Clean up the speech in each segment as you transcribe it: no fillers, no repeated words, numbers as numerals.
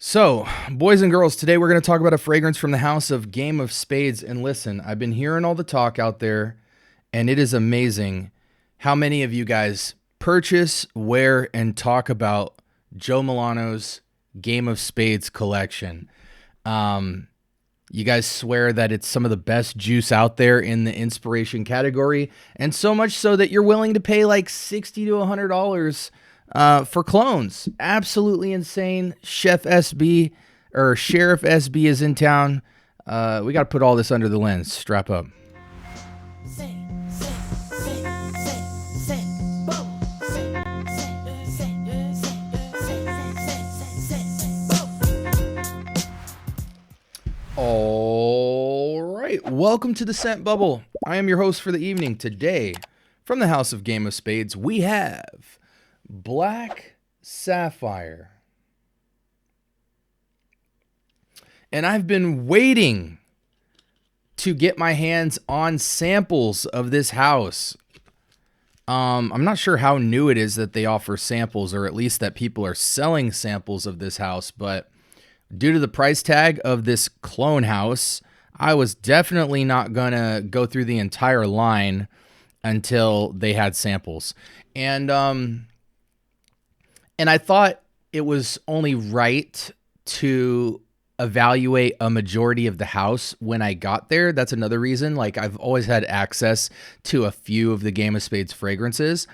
So, boys and girls, today we're going to talk about a fragrance from the house of Game of Spades. And listen, I've been hearing all the talk out there, and it is amazing how many of you guys purchase, wear, and talk about Jo Milano's Game of Spades collection. You guys swear that it's some of the best juice out there in the inspiration category, and so much so that you're willing to pay like $60 to $100 for clones. Absolutely insane. Chef SB or Sheriff SB is in town. We got to put all this under the lens. Strap up. All right, welcome to the Scent Bubble. I am your host for the evening. Today, from the House of Game of Spades, we have Black Sapphire. And I've been waiting to get my hands on samples of this house. I'm not sure how new it is that they offer samples, or at least that people are selling samples of this house, but due to the price tag of this clone house, I was definitely not going to go through the entire line until they had samples. And I thought it was only right to evaluate a majority of the house when I got there. That's another reason. Like, I've always had access to a few of the Game of Spades fragrances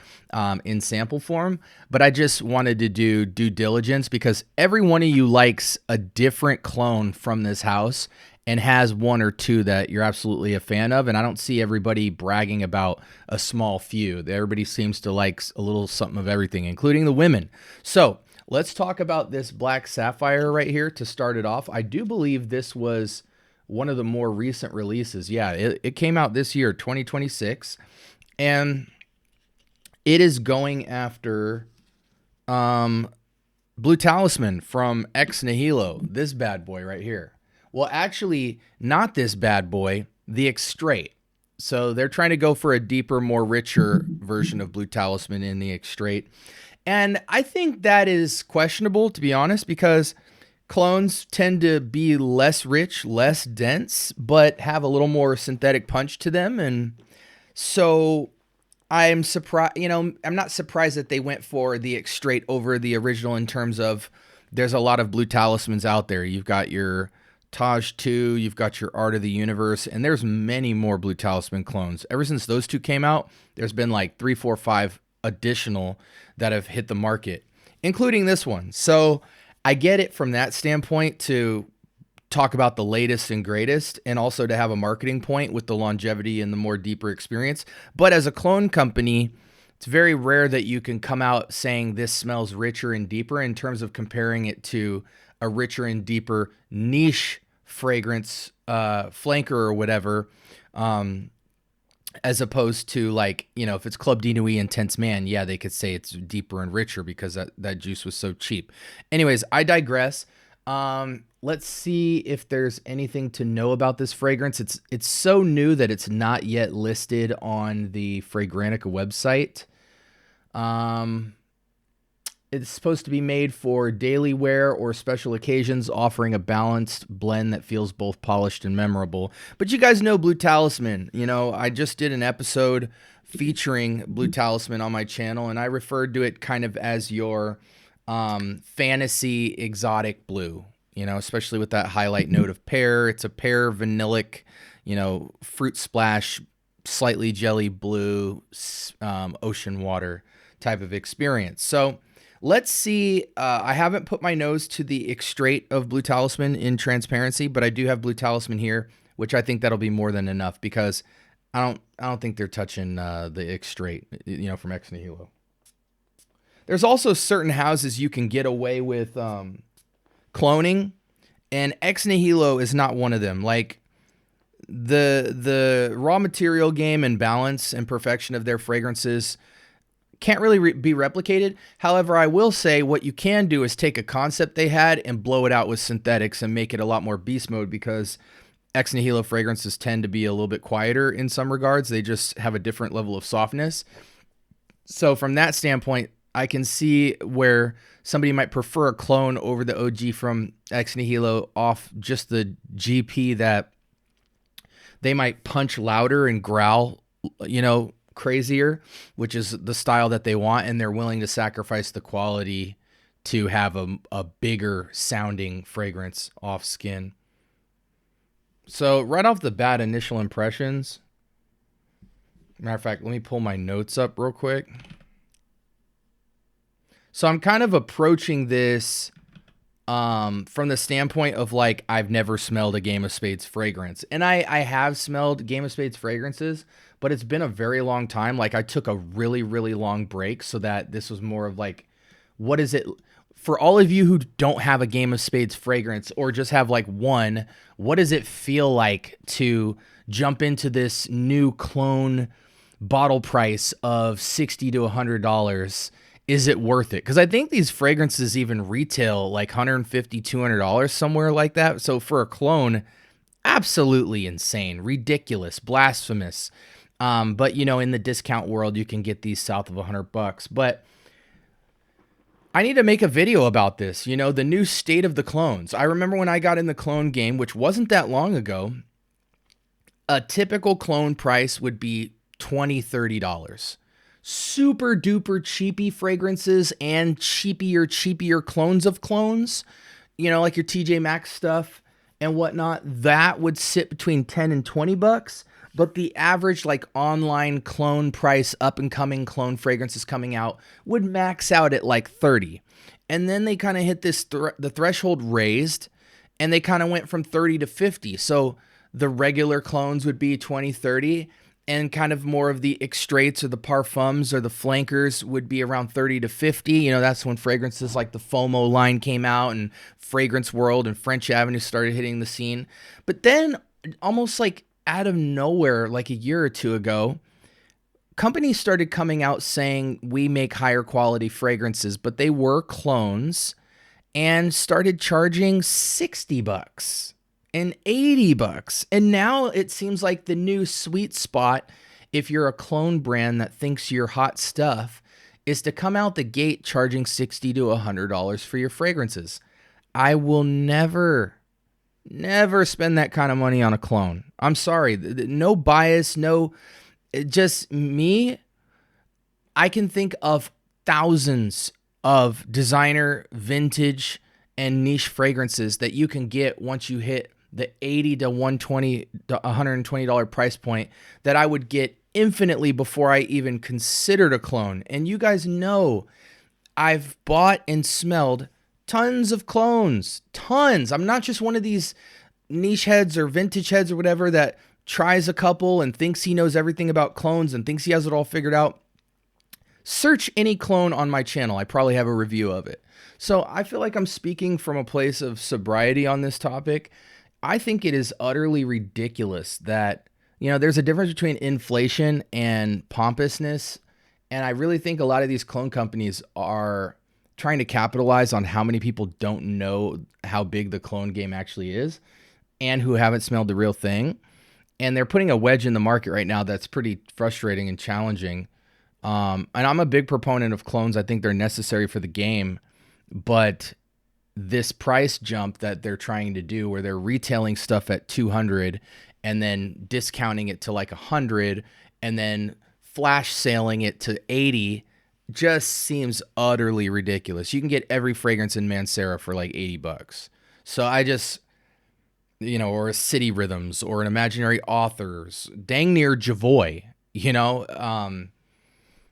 in sample form, but I just wanted to do due diligence because every one of you likes a different clone from this house and has one or two that you're absolutely a fan of. And I don't see everybody bragging about a small few. Everybody seems to like a little something of everything, including the women. So let's talk about this Black Sapphire right here to start it off. I do believe this was one of the more recent releases. Yeah, it came out this year, 2026. And it is going after Blue Talisman from Ex Nihilo, this bad boy right here. Well, actually, not this bad boy, the Extrait. So they're trying to go for a deeper, more richer version of Blue Talisman in the Extrait. And I think that is questionable, to be honest, because clones tend to be less rich, less dense, but have a little more synthetic punch to them. And so I'm surprised, I'm not surprised that they went for the Extrait over the original in terms of there's a lot of Blue Talismans out there. You've got your Taj 2, you've got your Art of the Universe, and there's many more Blue Talisman clones. Ever since those two came out, there's been like 3, 4, 5 additional that have hit the market, including this one. So I get it from that standpoint to talk about the latest and greatest, and also to have a marketing point with the longevity and the more deeper experience. But as a clone company, it's very rare that you can come out saying this smells richer and deeper in terms of comparing it to a richer and deeper niche fragrance, flanker or whatever, as opposed to, like, if it's Club de Nuit Intense Man, yeah, they could say it's deeper and richer because that juice was so cheap. Anyways, I digress. Let's see if there's anything to know about this fragrance. It's so new that it's not yet listed on the Fragrantica website. It's supposed to be made for daily wear or special occasions, offering a balanced blend that feels both polished and memorable. But you guys know Blue Talisman. I just did an episode featuring Blue Talisman on my channel, and I referred to it kind of as your fantasy exotic blue, especially with that highlight note of pear. It's a pear vanillic, fruit splash, slightly jelly blue, ocean water type of experience. So let's see. I haven't put my nose to the Extrait of Blue Talisman in transparency, but I do have Blue Talisman here, which I think that'll be more than enough because I don't think they're touching the Extrait, from Ex Nihilo. There's also certain houses you can get away with cloning, and Ex Nihilo is not one of them. Like, the raw material game and balance and perfection of their fragrances can't really be replicated. However, I will say what you can do is take a concept they had and blow it out with synthetics and make it a lot more beast mode, because Ex Nihilo fragrances tend to be a little bit quieter in some regards. They just have a different level of softness. So from that standpoint, I can see where somebody might prefer a clone over the OG from Ex Nihilo off just the GP that they might punch louder and growl, crazier, which is the style that they want, and they're willing to sacrifice the quality to have a bigger sounding fragrance off skin. So right off the bat, initial impressions. Matter of fact, let me pull my notes up real quick. So I'm kind of approaching this from the standpoint of like, I've never smelled a Game of Spades fragrance. And I have smelled Game of Spades fragrances, but it's been a very long time. Like I took a really, really long break so that this was more of like, what is it? For all of you who don't have a Game of Spades fragrance or just have like one, what does it feel like to jump into this new clone bottle price of $60 to $100? Is it worth it? Because I think these fragrances even retail like $150, $200, somewhere like that. So for a clone, absolutely insane, ridiculous, blasphemous. But in the discount world, you can get these south of $100. But I need to make a video about this, the new state of the clones. I remember when I got in the clone game, which wasn't that long ago, a typical clone price would be $20, $30. Super duper cheapy fragrances and cheapier clones of clones, like your TJ Maxx stuff and whatnot, that would sit between 10 and 20 bucks. But the average like online clone price, up and coming clone fragrances coming out would max out at like 30. And then they kind of hit this, the threshold raised, and they kind of went from 30 to 50. So the regular clones would be 20, 30. And kind of more of the extraits or the parfums or the flankers would be around 30 to 50. That's when fragrances like the FOMO line came out and Fragrance World and French Avenue started hitting the scene. But then almost like out of nowhere, like a year or two ago, companies started coming out saying we make higher quality fragrances, but they were clones, and started charging $60 and $80. And now it seems like the new sweet spot, if you're a clone brand that thinks you're hot stuff, is to come out the gate charging $60 to $100 for your fragrances. I will never spend that kind of money on a clone. I'm sorry. No bias, just me. I can think of thousands of designer, vintage, and niche fragrances that you can get once you hit the $80 to $120 price point that I would get infinitely before I even considered a clone. And you guys know I've bought and smelled tons of clones, tons. I'm not just one of these niche heads or vintage heads or whatever that tries a couple and thinks he knows everything about clones and thinks he has it all figured out. Search any clone on my channel. I probably have a review of it. So I feel like I'm speaking from a place of sobriety on this topic. I think it is utterly ridiculous that, there's a difference between inflation and pompousness. And I really think a lot of these clone companies are trying to capitalize on how many people don't know how big the clone game actually is and who haven't smelled the real thing. And they're putting a wedge in the market right now that's pretty frustrating and challenging. And I'm a big proponent of clones. I think they're necessary for the game. But this price jump that they're trying to do, where they're retailing stuff at 200 and then discounting it to like 100 and then flash sailing it to 80, just seems utterly ridiculous. You can get every fragrance in Mancera for like $80. So I just, or a City Rhythms or an Imaginary Authors, dang near Javoy,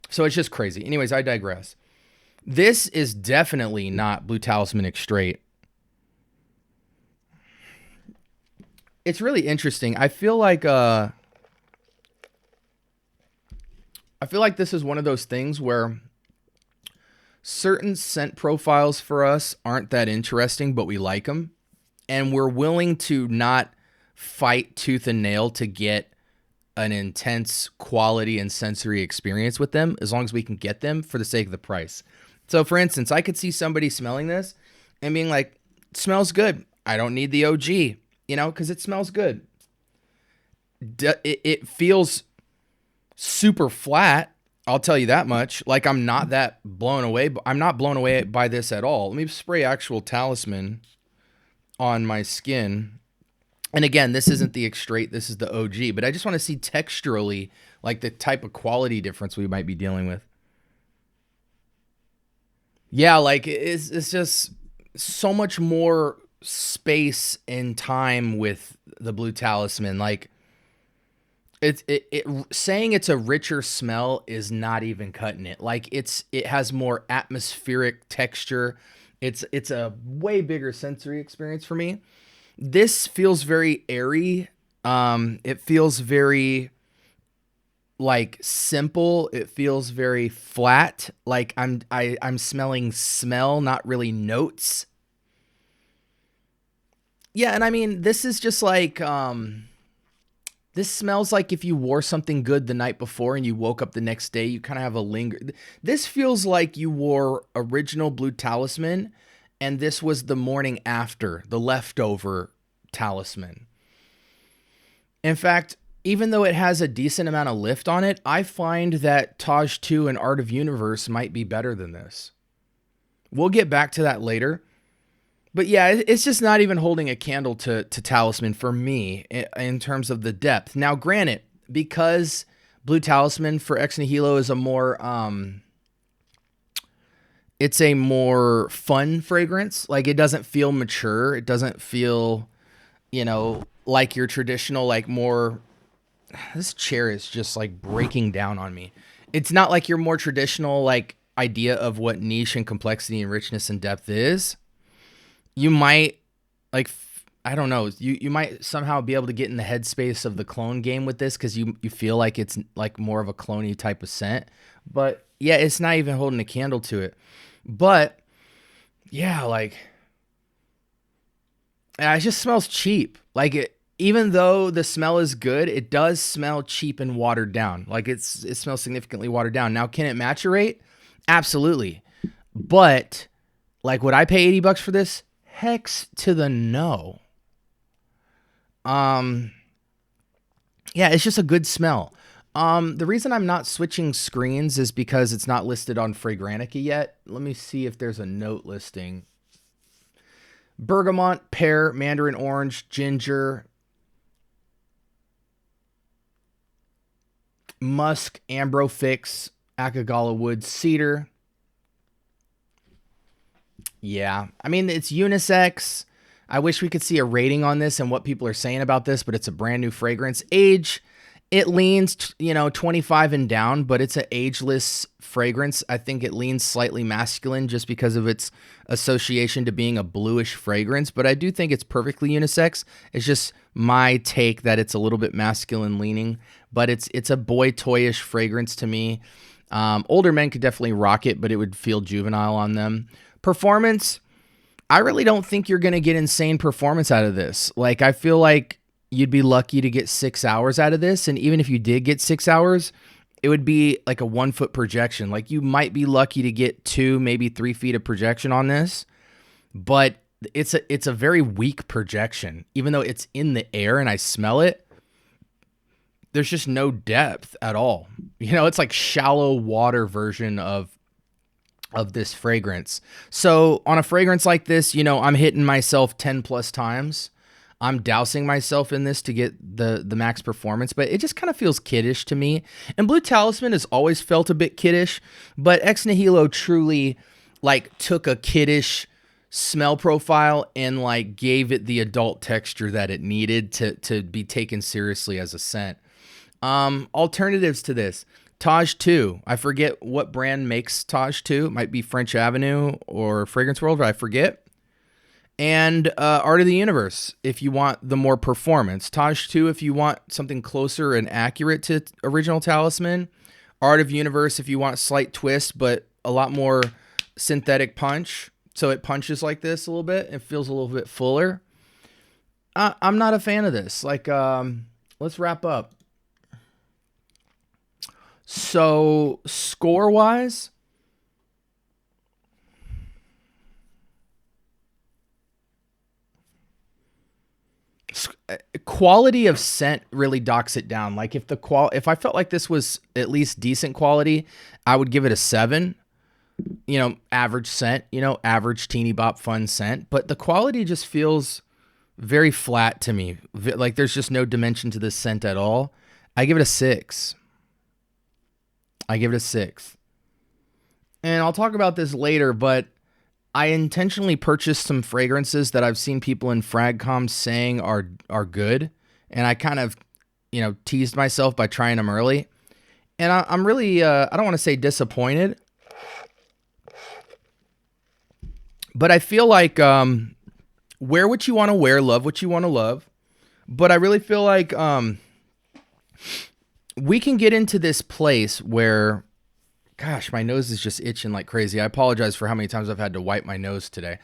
so it's just crazy. Anyways, I digress. This is definitely not Blue Talisman Extrait. It's really interesting. I feel like this is one of those things where certain scent profiles for us aren't that interesting, but we like them. And we're willing to not fight tooth and nail to get an intense quality and sensory experience with them, as long as we can get them for the sake of the price. So for instance, I could see somebody smelling this and being like, it smells good. I don't need the OG, because it smells good. It feels super flat. I'll tell you that much. Like, I'm not that blown away. I'm not blown away by this at all. Let me spray actual Talisman on my skin. And again, this isn't the X-Straight. This is the OG. But I just want to see texturally, like, the type of quality difference we might be dealing with. Yeah, like, it's just so much more space and time with the Blue Talisman. Like, it saying it's a richer smell is not even cutting it. Like, it has more atmospheric texture. It's a way bigger sensory experience for me. This feels very airy. It feels very like simple. It feels very flat. Like I'm smelling smell, not really notes. Yeah, and I mean, this is just like this smells like if you wore something good the night before and you woke up the next day, you kind of have a linger. This feels like you wore original Blue Talisman and this was the morning after, the leftover Talisman. In fact, even though it has a decent amount of lift on it, I find that Taj 2 and Art of Universe might be better than this. We'll get back to that later. But yeah, it's just not even holding a candle to Talisman for me in terms of the depth. Now, granted, because Blue Talisman for Ex Nihilo is a more, it's a more fun fragrance. Like, it doesn't feel mature. It doesn't feel, like your traditional, like more, this chair is just like breaking down on me. It's not like your more traditional, like, idea of what niche and complexity and richness and depth is. You might, like, I don't know, you might somehow be able to get in the headspace of the clone game with this because you feel like it's like more of a clone-y type of scent. But yeah, it's not even holding a candle to it. But yeah, like, it just smells cheap. Like, even though the smell is good, it does smell cheap and watered down. Like, it smells significantly watered down. Now, can it maturate? Absolutely. But like, would I pay $80 for this? Hex to the no. Yeah, it's just a good smell. The reason I'm not switching screens is because it's not listed on Fragrantica yet. Let me see if there's a note listing. Bergamot, pear, mandarin orange, ginger, musk, ambrofix, akagala wood, cedar. Yeah, I mean, it's unisex. I wish we could see a rating on this and what people are saying about this, but it's a brand new fragrance. Age, it leans, 25 and down, but it's an ageless fragrance. I think it leans slightly masculine just because of its association to being a bluish fragrance, but I do think it's perfectly unisex. It's just my take that it's a little bit masculine leaning, but it's a boy toyish fragrance to me. Older men could definitely rock it, but it would feel juvenile on them. Performance, I really don't think you're going to get insane performance out of this. Like, I feel like you'd be lucky to get 6 hours out of this. And even if you did get 6 hours, it would be like a 1 foot projection. Like, you might be lucky to get 2, maybe 3 feet of projection on this, but it's a very weak projection. Even though it's in the air and I smell it, there's just no depth at all. It's like shallow water version of this fragrance. So on a fragrance like this, I'm hitting myself 10 plus times. I'm dousing myself in this to get the max performance, but it just kind of feels kiddish to me. And Blue Talisman has always felt a bit kiddish, but Ex Nihilo truly like took a kiddish smell profile and like gave it the adult texture that it needed to be taken seriously as a scent. Alternatives to this. Taj 2. I forget what brand makes Taj 2. It might be French Avenue or Fragrance World, but I forget. And Art of the Universe, if you want the more performance. Taj 2, if you want something closer and accurate to original Talisman. Art of Universe, if you want a slight twist, but a lot more synthetic punch. So it punches like this a little bit. It feels a little bit fuller. I'm not a fan of this. Like, let's wrap up. So, score-wise, quality of scent really docks it down. Like if I felt like this was at least decent quality, I would give it a 7. You know, average scent, you know, average teeny bop fun scent, but the quality just feels very flat to me. Like there's just no dimension to this scent at all. I give it a 6. I give it a 6. And I'll talk about this later, but I intentionally purchased some fragrances that I've seen people in FragCom saying are good. And I kind of, you know, teased myself by trying them early. And I'm really, I don't want to say disappointed, but I feel like wear what you want to wear, love what you want to love. But I really feel like we can get into this place where, gosh, my nose is just itching like crazy. I apologize for how many times I've had to wipe my nose today.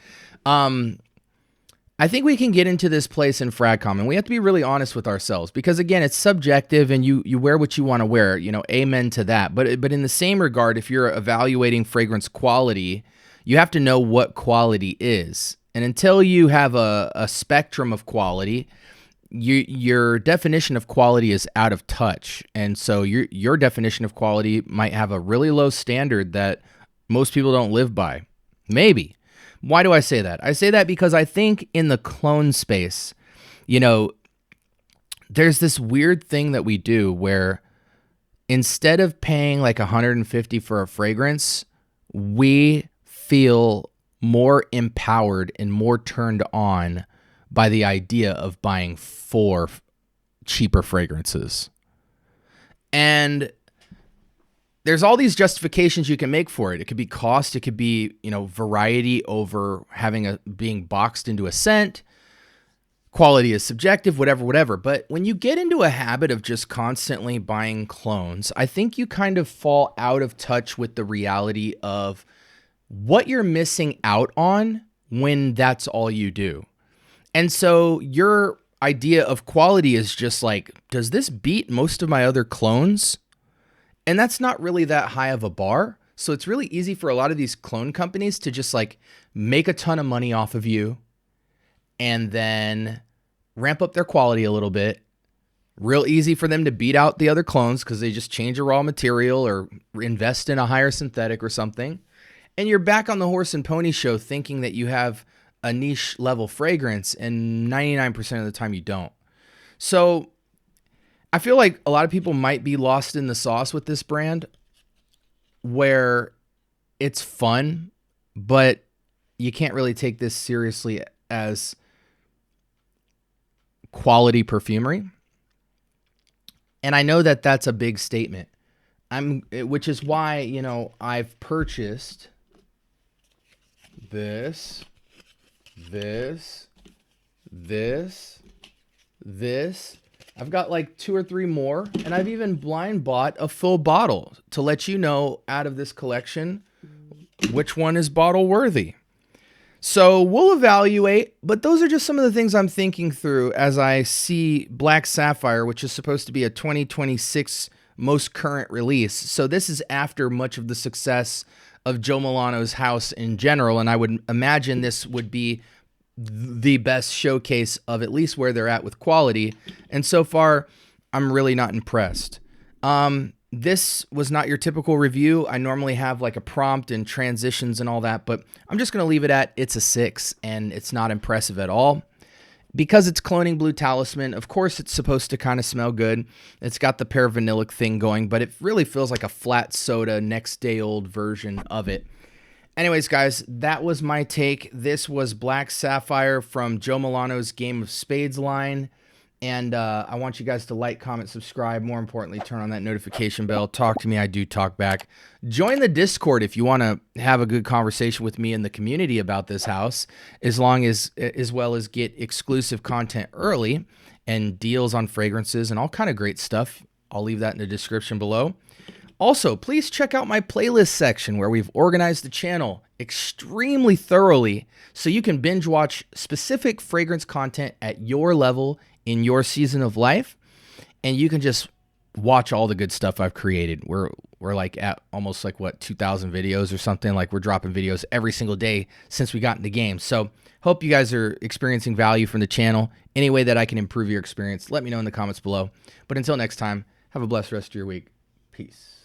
I think we can get into this place in FragCom, and we have to be really honest with ourselves because, again, it's subjective, and you wear what you want to wear. You know, amen to that. But in the same regard, if you're evaluating fragrance quality, you have to know what quality is. And until you have a spectrum of quality, your definition of quality is out of touch. And so your definition of quality might have a really low standard that most people don't live by. Maybe. Why do I say that? I say that because I think in the clone space, you know, there's this weird thing that we do where instead of paying like $150 for a fragrance, we feel more empowered and more turned on by the idea of buying 4 cheaper fragrances. And there's all these justifications you can make for it. It could be cost, it could be, you know, variety over being boxed into a scent. Quality is subjective, whatever. But when you get into a habit of just constantly buying clones, I think you kind of fall out of touch with the reality of what you're missing out on when that's all you do. And so your idea of quality is just like, does this beat most of my other clones? And that's not really that high of a bar. So it's really easy for a lot of these clone companies to just like make a ton of money off of you and then ramp up their quality a little bit. Real easy for them to beat out the other clones because they just change a raw material or invest in a higher synthetic or something. And you're back on the horse and pony show thinking that you have a niche level fragrance, and 99% of the time you don't. So I feel like a lot of people might be lost in the sauce with this brand where it's fun, but you can't really take this seriously as quality perfumery. And I know that that's a big statement. Which is why, you know, I've purchased this. I've got like 2 or 3 more, and I've even blind bought a full bottle to let you know out of this collection which one is bottle worthy. So we'll evaluate, but those are just some of the things I'm thinking through as I see Black Sapphire, which is supposed to be a 2026 most current release. So this is after much of the success of Jo Milano's house in general, and I would imagine this would be the best showcase of at least where they're at with quality. And so far, I'm really not impressed. This was not your typical review. I normally have like a prompt and transitions and all that, but I'm just going to leave it at it's a 6, and it's not impressive at all. Because it's cloning Blue Talisman, of course it's supposed to kind of smell good. It's got the paravanillic thing going, but it really feels like a flat soda next day old version of it. Anyways, guys, that was my take. This was Black Sapphire from Jo Milano's Game of Spades line. And I want you guys to like, comment, subscribe. More importantly, turn on that notification bell. Talk to me. I do talk back. Join the Discord if you want to have a good conversation with me and the community about this house, as well as get exclusive content early and deals on fragrances and all kind of great stuff. I'll leave that in the description below. Also, please check out my playlist section where we've organized the channel extremely thoroughly so you can binge watch specific fragrance content at your level in your season of life, and you can just watch all the good stuff I've created. We're like at almost like what 2,000 videos or something. Like we're dropping videos every single day since we got in the game. So hope you guys are experiencing value from the channel. Any way that I can improve your experience, let me know in the comments below. But until next time, have a blessed rest of your week. Peace.